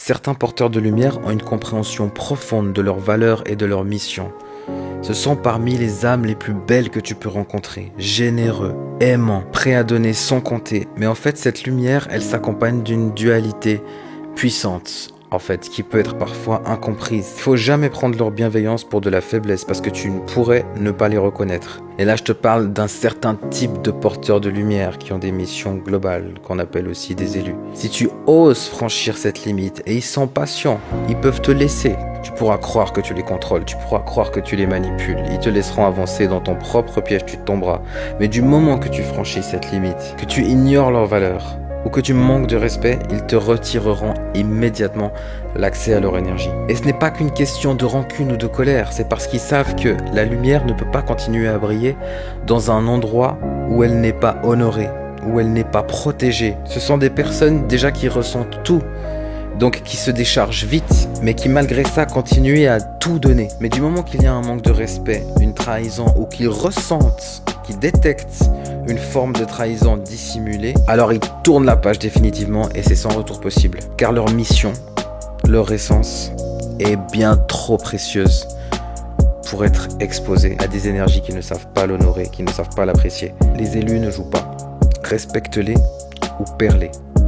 Certains porteurs de lumière ont une compréhension profonde de leurs valeurs et de leur mission. Ce sont parmi les âmes les plus belles que tu peux rencontrer, généreux, aimants, prêts à donner sans compter. Mais en fait, cette lumière, elle s'accompagne d'une dualité puissante, en fait, qui peut être parfois incomprise. Il faut jamais prendre leur bienveillance pour de la faiblesse parce que tu ne pourrais ne pas les reconnaître. Et là, je te parle d'un certain type de porteurs de lumière qui ont des missions globales, qu'on appelle aussi des élus. Si tu oses franchir cette limite, et ils sont patients, ils peuvent te laisser. Tu pourras croire que tu les contrôles, tu pourras croire que tu les manipules. Ils te laisseront avancer dans ton propre piège, tu tomberas. Mais du moment que tu franchis cette limite, que tu ignores leurs valeurs, ou que tu manques de respect, ils te retireront immédiatement l'accès à leur énergie. Et ce n'est pas qu'une question de rancune ou de colère, c'est parce qu'ils savent que la lumière ne peut pas continuer à briller dans un endroit où elle n'est pas honorée, où elle n'est pas protégée. Ce sont des personnes déjà qui ressentent tout, donc qui se déchargent vite, mais qui malgré ça continuent à tout donner. Mais du moment qu'il y a un manque de respect, une trahison, ou qu'ils ressentent, qu'ils détectent une forme de trahison dissimulée, alors ils tournent la page définitivement et c'est sans retour possible. Car leur mission, leur essence est bien trop précieuse pour être exposée à des énergies qui ne savent pas l'honorer, qui ne savent pas l'apprécier. Les élus ne jouent pas. Respecte-les ou perds-les.